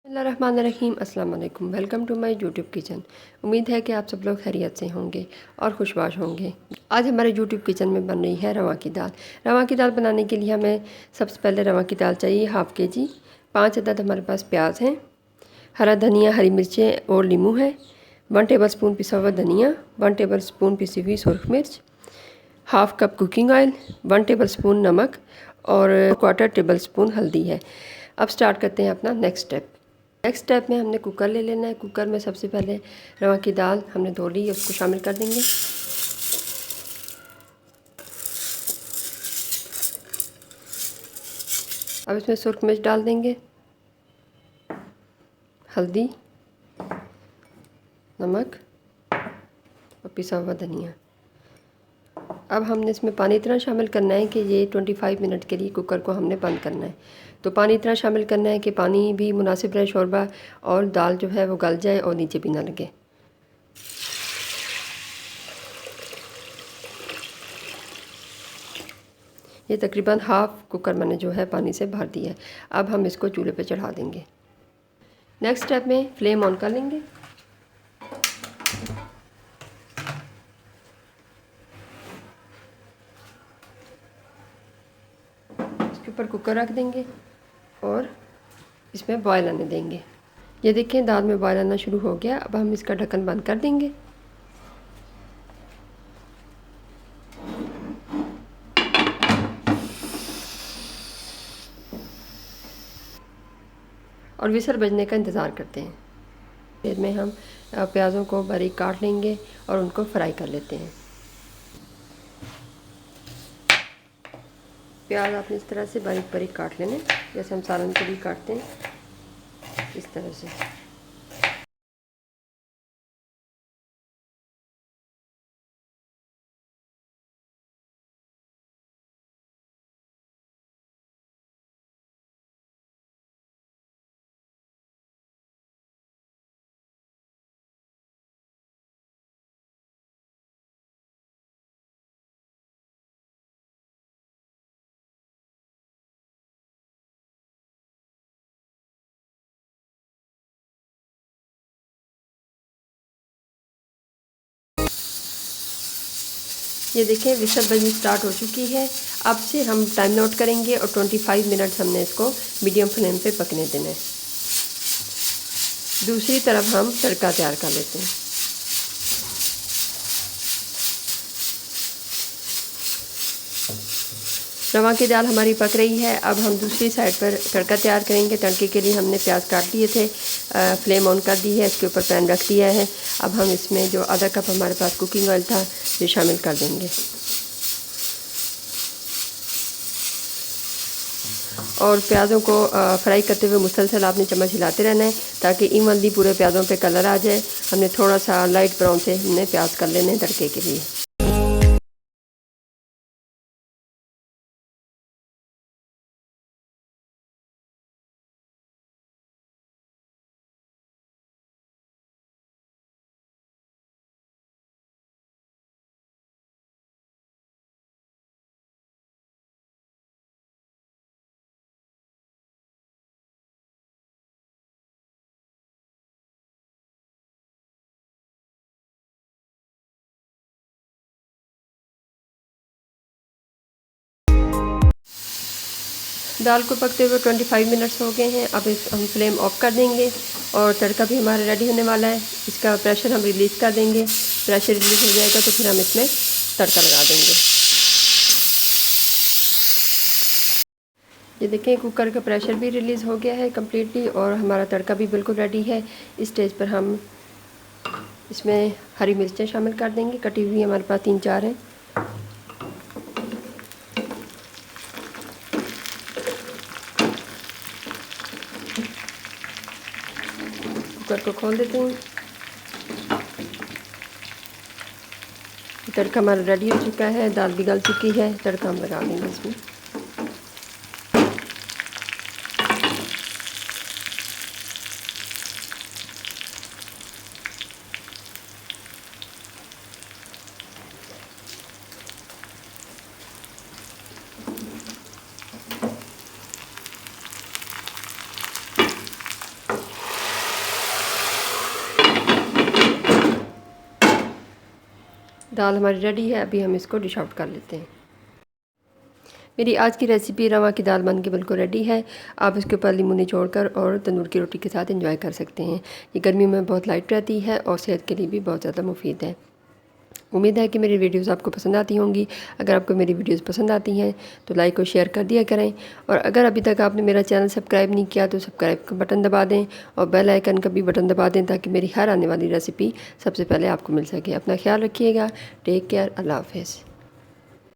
बिस्मिल्लाहिर्रहमानिर्रहीम। अस्सलाम वालेकुम। Welcome to my YouTube kitchen. उम्मीद है कि आप सब लोग खैरियत से होंगे और खुशबाश होंगे। आज हमारे यूट्यूब किचन में बन रही है रवा की दाल। रवा की दाल बनाने के लिए हमें सबसे पहले रवा की दाल चाहिए हाफ़ के जी। 5 अदद हमारे पास प्याज हैं, हरा धनिया, हरी मिर्चें और नींबू है, 1 टेबल स्पून पिसा हुआ धनिया, 1 टेबल स्पून पिसी हुई सुरख मिर्च, half cup cooking oil, 1 table spoon नमक और 1/4 टेबल स्पून हल्दी है। अब स्टार्ट करते हैं अपना नेक्स्ट स्टेप में हमने कुकर ले लेना है। कुकर में सबसे पहले रवा की दाल हमने धो ली है, उसको शामिल कर देंगे। अब इसमें सुरख मिर्च डाल देंगे, हल्दी, नमक और पिसा हुआ धनिया। अब हमने इसमें पानी इतना शामिल करना है कि ये 25 मिनट के लिए कुकर को हमने बंद करना है। तो पानी इतना शामिल करना है कि पानी भी मुनासिब रहे शोरबा, और दाल जो है वो गल जाए और नीचे भी ना लगे। ये तकरीबन हाफ़ कुकर मैंने जो है पानी से भर दिया है। अब हम इसको चूल्हे पे चढ़ा देंगे। नेक्स्ट स्टेप में फ्लेम ऑन कर लेंगे। इसके ऊपर कुकर रख देंगे और इसमें बॉयल आने देंगे। ये देखें दाल में बॉयल आना शुरू हो गया। अब हम इसका ढक्कन बंद कर देंगे। और विसल बजने का इंतज़ार करते हैं। फिर में हम प्याज़ों को बारीक काट लेंगे और उनको फ्राई कर लेते हैं। प्याज आपने इस तरह से बारीक बारीक काट लेने, जैसे हम सालन के लिए काटते हैं, इस तरह से। ये देखें विसल बजनी स्टार्ट हो चुकी है। अब से हम टाइम नोट करेंगे और 25 मिनट्स हमने इसको मीडियम फ्लेम पे पकने देना है। दूसरी तरफ हम तड़का तैयार कर लेते हैं। रवा की दाल हमारी पक रही है। अब हम दूसरी साइड पर तड़का तैयार करेंगे। तड़के के लिए हमने प्याज काट लिए थे, फ्लेम ऑन कर दी है, इसके ऊपर पैन रख दिया है। अब हम इसमें जो आधा कप हमारे पास कुकिंग ऑयल था ये शामिल कर देंगे और प्याज़ों को फ्राई करते हुए मुसलसल आपने चम्मच हिलाते रहना है ताकि इवनली पूरे प्याज़ों पे कलर आ जाए। हमने थोड़ा सा लाइट ब्राउन से हमने प्याज कर लेने हैं तड़के के लिए। दाल को पकते हुए 25 मिनट्स हो गए हैं। अब हम फ्लेम ऑफ कर देंगे और तड़का भी हमारा रेडी होने वाला है। इसका प्रेशर हम रिलीज़ कर देंगे। प्रेशर रिलीज़ हो जाएगा तो फिर हम इसमें तड़का लगा देंगे। ये देखें कुकर का प्रेशर भी रिलीज़ हो गया है कम्प्लीटली और हमारा तड़का भी बिल्कुल रेडी है। इस स्टेज पर हम इसमें हरी मिर्चें शामिल कर देंगे, कटी हुई हमारे पास 3-4 हैं। कुकर को खोल देते हैं। तड़का हमारा रेडी हो चुका है, दाल भी गल चुकी है। तड़का हम लगा देंगे इसमें। दाल हमारी रेडी है, अभी हम इसको डिश आउट कर लेते हैं। मेरी आज की रेसिपी रवा की दाल बन के बिल्कुल रेडी है। आप इसके ऊपर नींबू निचोड़कर और तंदूर की रोटी के साथ एंजॉय कर सकते हैं। ये गर्मियों में बहुत लाइट रहती है और सेहत के लिए भी बहुत ज़्यादा मुफीद है। उम्मीद है कि मेरी वीडियोज़ आपको पसंद आती होंगी। अगर आपको मेरी वीडियोज़ पसंद आती हैं तो लाइक और शेयर कर दिया करें, और अगर अभी तक आपने मेरा चैनल सब्सक्राइब नहीं किया तो सब्सक्राइब का बटन दबा दें और बेल आइकन का भी बटन दबा दें, ताकि मेरी हर आने वाली रेसिपी सबसे पहले आपको मिल सके। अपना ख्याल रखिएगा। Take care. अल्लाह हाफ़िज़।